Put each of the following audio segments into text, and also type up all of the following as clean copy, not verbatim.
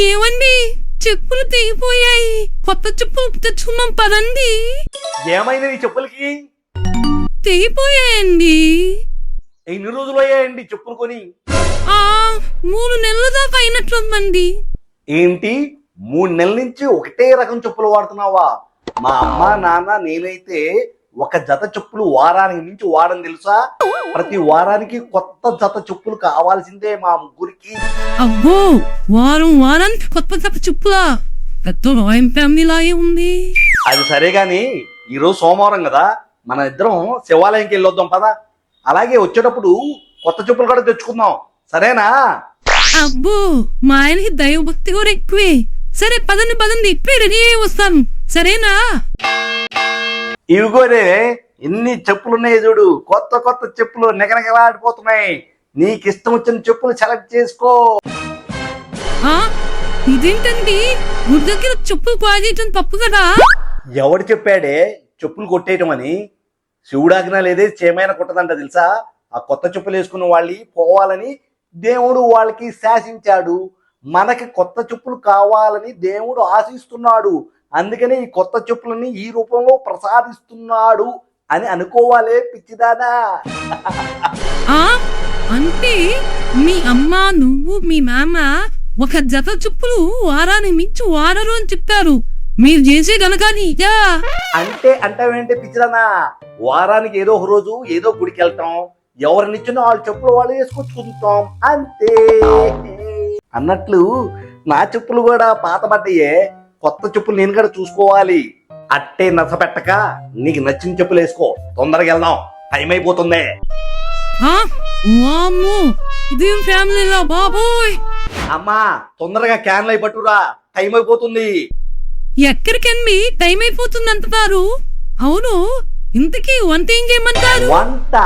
ఏమండి, చెప్పులు తెగిపోయాయి, కొత్త చెప్పులు తెచ్చుకున్నాం పదండి. ఏమైంది నీ చెప్పులకి? తెగిపోయాయండి. ఎన్ని రోజులు అయ్యాయండి చెప్పులు కొని? 3 నెలల దాకా అయినట్లుందండి. ఏంటి 3 నెలల నుంచి ఒకటే రకం చెప్పులు వాడుతున్నావా? మా అమ్మ నాన్న నేనైతే ఒక జత చెప్పులు వారానికి మించి వాడని తెలుసా? ప్రతి వారానికి కొత్త జత చెప్పులు కావాల్సిందే మా ముగ్గురికి. అబ్బో, వారానికి కొత్త జత చెప్పులా? పెద్ద రాయం ఫ్యామిలీ లాగే ఉంది. అది సరే గాని ఈరోజు సోమవారం కదా, మన ఇద్దరం శివాలయంకి వెళ్ళొద్దాం పదా. అలాగే వచ్చేటప్పుడు కొత్త చెప్పులు కూడా తెచ్చుకుందాం, సరేనా? అబ్బో, మా ఆయనకి దైవభక్తి కూడా ఎక్కువే. సరే పదండి, ఇప్పుడే రెడీ అయ్యి వస్తాను, సరేనా? ఇవిగోనే ఎన్ని చెప్పులున్నాయి చూడు, కొత్త కొత్త చెప్పులు నిగనగలాడిపోతున్నాయి. నీకు ఇష్టం వచ్చిన చెప్పులు సెలెక్ట్ చేసుకో. ఇదేంటండి, గుడి దగ్గర చెప్పులు కాజేయటం తప్పు కదా? ఎవడు చెప్పాడే చెప్పులు కొట్టేయటం అని? శివుడాజ్ఞ లేదే చేమైనా కొట్టదంట తెలుసా? ఆ కొత్త చెప్పులు వేసుకున్న వాళ్ళు పోవాలని దేవుడు వాళ్ళకి శాసించాడు. మనకి కొత్త చెప్పులు కావాలని దేవుడు ఆశిస్తున్నాడు. అందుకని ఈ కొత్త చెప్పులని ఈ రూపంలో ప్రసాదిస్తున్నాడు అని అనుకోవాలే పిచ్చిదానా. అంటే మీ అమ్మ, నువ్వు, మీ మామ ఒక జత చెప్పులు వారానికి మించి వాడరు అని చెప్తారు. మీరు చేసే గనక అంటే అంటావేంటే పిచ్చిదానా? వారానికి ఏదో ఒక రోజు ఏదో గుడికి వెళ్తాం, ఎవరినిచ్చిన వాళ్ళ చెప్పులు వాళ్ళు వేసుకొచ్చుకుంటాం అంతే. అన్నట్లు నా చెప్పులు కూడా పాతబడ్డాయే, కొత్త చెప్పులు నేను కూడా చూసుకోవాలి. అట్టే నచ్చ పెట్టక నీకు నచ్చిన చెప్పులు వేసుకో, తొందరగా వెళ్దాం, టైం అయిపోతుంది. ఇదేం ఫ్యామిలీలో బాబోయ్. అమ్మా తొందరగా క్యాన్లు అయి పట్టురా, టైం అయిపోతుంది. ఎక్కడికండి టైం అయిపోతుంది అంటున్నారు? అవును, ఇంతకీ వంట ఏం చేయమంటారు? వంట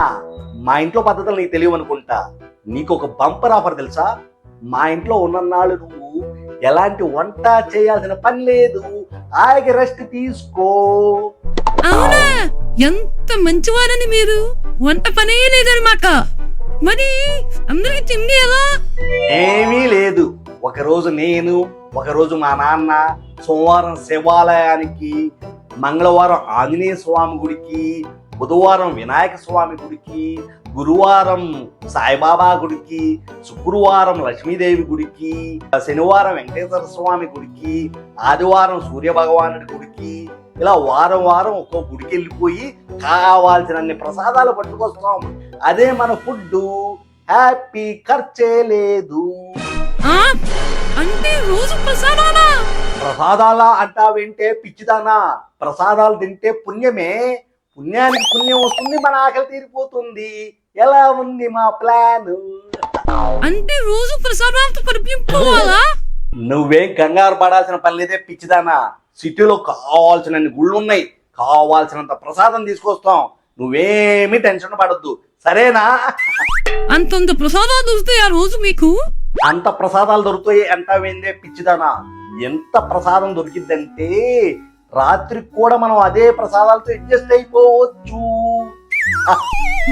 మా ఇంట్లో పద్ధతులు నీకు తెలియవు అనుకుంటా. నీకు ఒక బంపర్ ఆఫర్ తెలుసా? మా ఇంట్లో ఉన్ననాళ్ళు నువ్వు ఎలాంటి వంట చేయాల్సిన పని లేదు, ఆగి రెస్ట్ తీసుకో. అవునా, ఎంత మంచివారని మీరు. వంట పనే లేదన్నమాట. మరి అందరికి తిండి ఎలా? ఏమీ లేదు. ఒకరోజు నేను, ఒకరోజు మా నాన్న సోమవారం శివాలయానికి, మంగళవారం ఆంజనేయ స్వామి గుడికి, బుధవారం వినాయక స్వామి గుడికి, గురువారం సాయిబాబా గుడికి, శుక్రవారం లక్ష్మీదేవి గుడికి, శనివారం వెంకటేశ్వర స్వామి గుడికి, ఆదివారం సూర్య భగవానుడి గుడికి, ఇలా వారం వారం ఒక్కో గుడికి వెళ్ళిపోయి కావాల్సినన్ని ప్రసాదాలు పట్టుకొస్తాం. అదే మన ఫుడ్. హ్యాపీ, ఖర్చే లేదు. అంటే రోజు ప్రసాదాలా? ప్రసాదాలా అంటావేంటే పిచ్చిదానా? ప్రసాదాలు తింటే పుణ్యమే, పుణ్యానికి పుణ్యం వస్తుంది, మన ఆకలి తీరిపోతుంది. ఎలా ఉంది మా ప్లాన్? అంటే రోజు ప్రసాదాలతో పరిపించుకోవాలా? నువ్వేం కంగారు పడాల్సిన పని లేదే పిచ్చిదానా. సిటీలో కావాల్సినన్ని గుళ్ళు ఉన్నాయి, కావాల్సినంత ప్రసాదం తీసుకొస్తాం. నువ్వేమీ టెన్షన్ పడద్దు, సరేనా? అంతంత ప్రసాదాలు దొరుకుతాయి ఆ రోజు మీకు? అంత ప్రసాదాలు దొరుకుతాయి అంటావేందే పిచ్చిదానా? ఎంత ప్రసాదం దొరికిద్దంటే రాత్రికి కూడా మనం అదే ప్రసాదాలతో అడ్జస్ట్ అయిపోవచ్చు.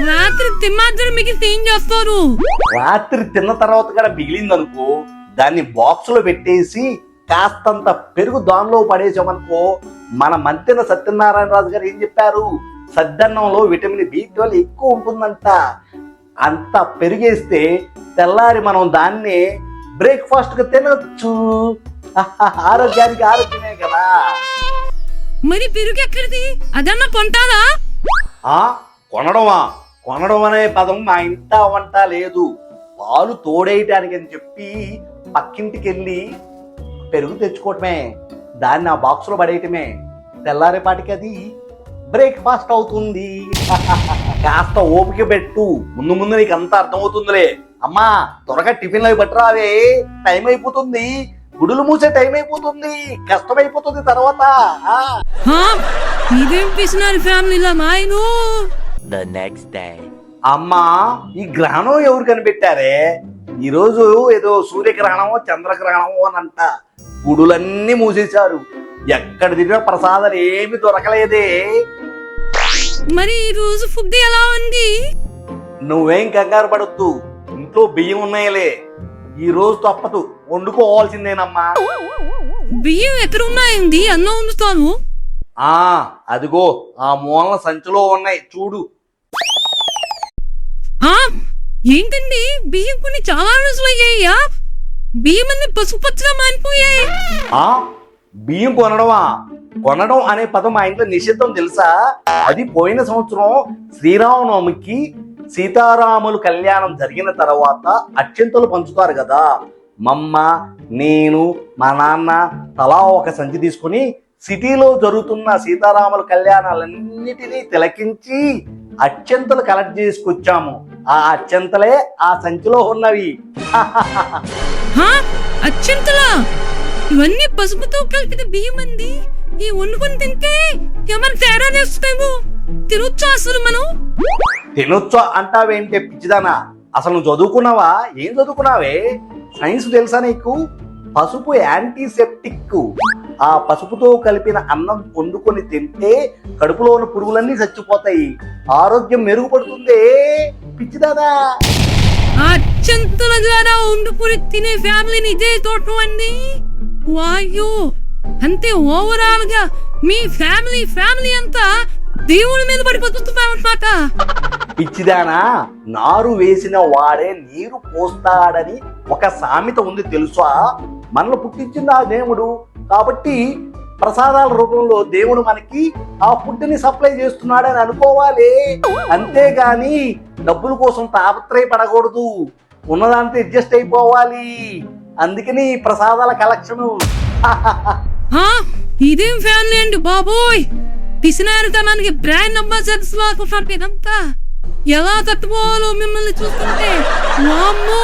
రాత్రి తిన్నాక మిగిలితే ఏం చేస్తారు? రాత్రి తిన్న తర్వాత కూడా మిగిలిందనుకో, దాన్ని బాక్స్ లో పెట్టేసి కాస్తంత పెరుగు దానిలో పడేసామనుకో, మన మంతెన సత్యనారాయణ రాజు గారు ఏం చెప్పారు? సద్దన్నంలో విటమిన్ B12 ఎక్కువ ఉంటుందంట. అంత పెరిగేస్తే తెల్లారి మనం దాన్ని బ్రేక్ఫాస్ట్ గా తినొచ్చు. ఆరోగ్యానికి ఆరోగ్యమే కదా. మరి పెరుగు ఎక్కడిది? అదన్నా కొంటారా? కొనడం అనే పదం మా ఇంట వంట లేదు. పాలు తోడేయటానికి అని చెప్పి పక్కింటికి వెళ్ళి పెరుగు తెచ్చుకోవటమే, దాన్ని ఆ బాక్స్ లో పడేయటమే. తెల్లారేపాటికి అది బ్రేక్ఫాస్ట్ అవుతుంది. కాస్త ఓపిక పెట్టు, ముందు ముందు నీకు అంతా అర్థమవుతుందిలే. అమ్మా త్వరగా టిఫిన్లు అవి పట్టురావే, టైం అయిపోతుంది. గుడులు మూసే టైం అయిపోతుంది, కష్టమైపోతుంది తర్వాత. ఇదేం పిసినారి ఫ్యామిలీలా నాయను. The next day. అమ్మా ఈ గ్రహణం ఎవరు కనిపెట్టారే? ఈ రోజు ఏదో సూర్యగ్రహణమో చంద్రగ్రహణమో అని అంట. గుడులన్నీ మూసేశారు, ఎక్కడ తిరిగిన ప్రసాదాలు ఏమి దొరకలేదే. మరి ఈ రోజు ఫుడ్ ఎలా ఉంది? నువ్వేం కంగారు పడొద్దు, ఇంట్లో బియ్యం ఉన్నాయిలే. ఈ రోజు తప్పదు, వండుకోవాల్సిందేనమ్మా. బియ్యం ఎక్కడ ఉన్నాయండి? అన్నం వండుతాను. అదిగో ఆ మూలన సంచిలో ఉన్నాయి చూడు. ఆ ఏంటండి బియ్యం కొన్ని చాలా రోజులు అయ్యాయా? బియ్యం అన్ని పసుపు పచ్చగా మారిపోయాయి. బియ్యం కొనడం అనే పదం మా ఇంట్లో నిషిద్ధం తెలుసా? అది పోయిన సంవత్సరం శ్రీరామనవమికి సీతారాములు కళ్యాణం జరిగిన తర్వాత అక్షంతలు పంచుతారు కదా. మమ్మ, నేను, మా నాన్న తలా ఒక సంచి తీసుకుని సిటీలో జరుగుతున్న సీతారాముల కళ్యాణాలన్నిటినీ తిలకించి అక్షంతలు కలెక్ట్ చేసుకొచ్చాము. ఆ అక్షంతలే ఆ సంచిలో ఉన్నవి. అక్షంతలా? ఇవన్నీ పసుపుతో కలిపిన బియ్యం అండి. ఈ వండుకొని తింటే ఏమైనా తేడా చేస్తాము? తినొచ్చా అసలు మనం? తినొచ్చా అంటావేంటే పిచ్చిదానా? అసలు నువ్వు చదువుకున్నావా? ఏం చదువుకున్నావే? సైన్స్ తెలుసా నీకు? పసుపు యాంటీసెప్టిక్. ఆ పసుపుతో కలిపిన అన్నం వండుకొని తింటే కడుపులో ఉన్న పురుగులన్నీ చచ్చిపోతాయి, ఆరోగ్యం మెరుగుపడుతుంది. పిచ్చిదానా? అక్షంతల ద్వారా వండుకొని తినే ఫ్యామిలీని ఇదే తోటం అండి. వాయో, అంతే ఓవరాల్ గా మీ ఫ్యామిలీ అంతా దేవుడి మీద పడి బతుకుతున్నామన్నమాట. పిచ్చిదానా, నారు వేసిన వాడే నీరు పోస్తాడని ఒక సామెత ఉంది తెలుసా? మనల్ని పుట్టించింది ఆ దేవుడు కాబట్టి ప్రసాదాల రూపంలో దేవుడు మనకి ఆ ఫుడ్ ని సప్లై చేస్తున్నాడని అనుకోవాలి. అంతేగాని డబ్బుల కోసం తాపత్రయపడకూడదు. ఉన్నదాంతో అడ్జస్ట్ అయిపోవాలి. అందుకని ప్రసాదాల కలెక్షన్. ఇదేం ఫ్యామిలీ అండి బాబోయ్! పిసినారితనానికి బ్రాండ్ అంబాసిడర్స్ ఇదంతా ఎలా తట్టుకోవాలో మిమ్మల్ని చూస్తుంటే. వామ్మో!